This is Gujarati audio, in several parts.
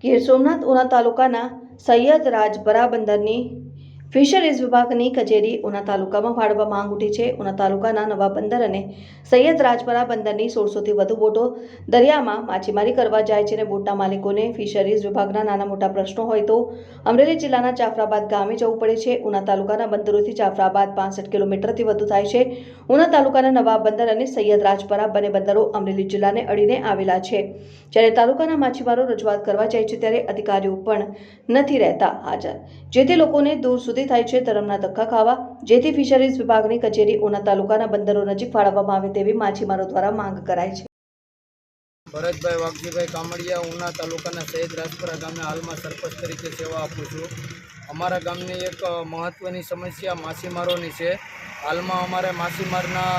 ગીર સોમનાથ ઉના તાલુકાના સૈયદ રાજપરા બંદરની ફિશરીઝ વિભાગની કચેરી ઉના તાલુકામાં ફાળવવા માંગ ઉઠી છે। ઉના તાલુકાના નવા બંદર અને સૈયદ રાજપરા બંદરની 1600થી વધુ બોટો દરિયામાં માછીમારી કરવા જાય છે અને બોટના માલિકોને ફિશરીઝ વિભાગના નાના મોટા પ્રશ્નો હોય તો અમરેલી જિલ્લાના જાફરાબાદ ગામે જવું પડે છે। ઉના તાલુકાના બંદરોથી જાફરાબાદ 65 કિલોમીટરથી વધુ થાય છે। ઉના તાલુકાના નવા બંદર અને સૈયદ રાજપરા બંને બંદરો અમરેલી જિલ્લાને અડીને આવેલા છે। જ્યારે તાલુકાના માછીમારો રજૂઆત કરવા જાય છે ત્યારે અધિકારીઓ પણ નથી રહેતા હાજર, જેથી લોકોને દૂર સુધી થાય છે ધરમના ધક્કા ખાવા, જેથી ફિશરીઝ વિભાગની કચેરી ઉના તાલુકાના બંદરો નજીક ફાળવવામાં આવે તેવી માછીમારો દ્વારા માંગ કરાઈ છે। ભરતભાઈ વાઘજીભાઈ કામડિયા, ઉના તાલુકાના સૈયદ રાજપરા ગામે હાલમાં સરપંચ તરીકે સેવા આપું છું। અમારા ગામની એક મહત્ત્વની સમસ્યા માછીમારોની છે। હાલમાં અમારે માછીમારના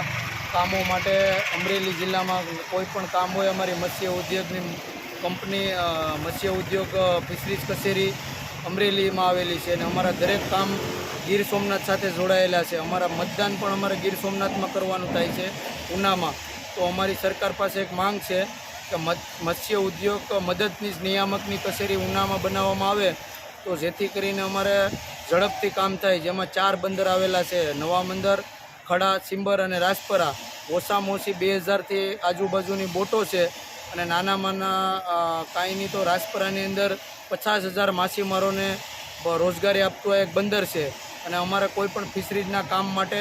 કામો માટે અમરેલી જિલ્લામાં કોઈ પણ કામ હોય, અમારી મત્સ્ય ઉદ્યોગની કંપની મત્સ્ય ઉદ્યોગ ફિશરીઝ કચેરી અમરેલીમાં આવેલી છે અને અમારા દરેક કામ ગીર સોમનાથ સાથે જોડાયેલા છે। અમારા મતદાન પણ અમારે ગીર સોમનાથમાં કરવાનું થાય છે, ઉનામાં। તો અમારી સરકાર પાસે એક માંગ છે કે મત્સ્ય ઉદ્યોગ મદદનીશ નિયામકની કચેરી ઉનામાં બનાવવામાં આવે તો જેથી કરીને અમારે ઝડપથી કામ થાય। જેમાં 4 બંદર આવેલા છે, નવા બંદર, ખડા, સિંબર અને રાજપરા। ઓછામાં ઓછી 2000થી આજુબાજુની બોટો છે અને નાનામાં કાંઈ નહીં તો રાજપરાની અંદર 50,000 માછીમારોને રોજગારી આપતું એક બંદર છે અને અમારે કોઈ પણ ફિશરીઝના કામ માટે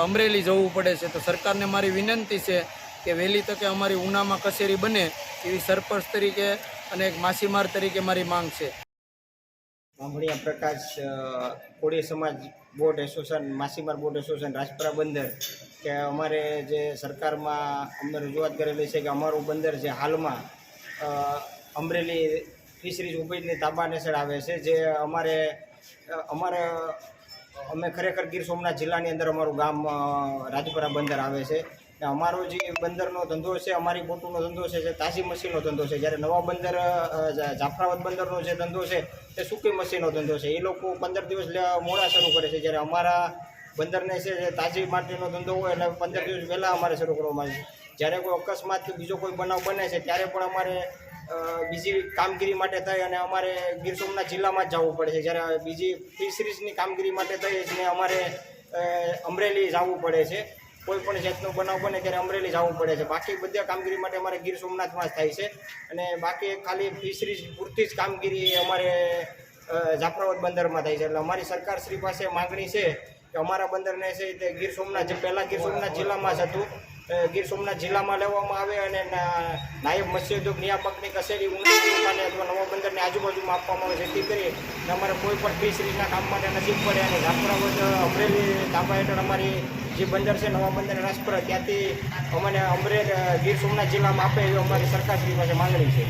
અમરેલી જવું પડે છે। તો સરકારને મારી વિનંતી છે કે વહેલી તકે અમારી ઉનામાં કચેરી બને એવી સરપંચ તરીકે અને એક માછીમાર તરીકે મારી માંગ છે। બામણિયા પ્રકાશ, કોળી સમાજ બોટ એસોસિએશન, માછીમાર બોટ એસોસિએશન રાજપરા બંદર, કે અમારે જે સરકારમાં અમને રજૂઆત કરેલી છે કે અમારું બંદર છે હાલમાં અમરેલી ફિશરીઝ ઉપજની તાબાને હેઠળ આવે છે। જે અમે ખરેખર ગીર સોમનાથ જિલ્લાની અંદર અમારું ગામ રાજપરા બંદર આવે છે। અમારો જે બંદરનો ધંધો છે, અમારી બોટોનો ધંધો છે, જે તાજી મછલીનો ધંધો છે। જ્યારે નવા બંદર જાફરાબાદ બંદરનો જે ધંધો છે તે સૂકી મછલીનો ધંધો છે। એ લોકો 15 દિવસ મોડા શરૂ કરે છે, જ્યારે અમારા બંદરને છે જે તાજી માટીનો ધંધો હોય એટલે 15 દિવસ પહેલાં અમારે શરૂ કરવામાં આવે છે। જ્યારે કોઈ અકસ્માત કે બીજો કોઈ બનાવ બને છે ત્યારે પણ અમારે બીજી કામગીરી માટે થઈ અને અમારે ગીર સોમનાથ જિલ્લામાં જ જવું પડે છે। જ્યારે બીજી ફિશરીઝની કામગીરી માટે થઈને અમારે અમરેલી જવું પડે છે। કોઈ પણ જાતનો બનાવ બને ત્યારે અમરેલી જવું પડે છે। બાકી બધા કામગીરી માટે અમારે ગીર સોમનાથમાં જ થાય છે અને બાકી ખાલી ફિશરીઝ પૂરતી જ કામગીરી અમારે જાફરાબાદ બંદરમાં થાય છે। એટલે અમારી સરકારશ્રી પાસે માગણી છે કે અમારા બંદરને છે તે ગીર સોમનાથ, જે પહેલાં ગીર સોમનાથ જિલ્લામાં જ હતું, ગીર સોમનાથ જિલ્લામાં લેવામાં આવે અને નાયબ મત્સ્ય ઉદ્યોગ નિયામકની કચેરી ઉના તાલુકાને અથવા નવા બંદરની આજુબાજુમાં આપવામાં આવે, જેથી કરી અમારે કોઈ પણ ફિશરીઝના કામ માટે નજીક પડે અને જાફરાબાદ અમરેલી તાબા હેઠળ અમારી જે બંદર છે નવા બંદર રાજપરા, ત્યાંથી અમને ગીર સોમનાથ જિલ્લામાં આપે એવી અમારી સરકારશ્રી પાસે માંગણી છે।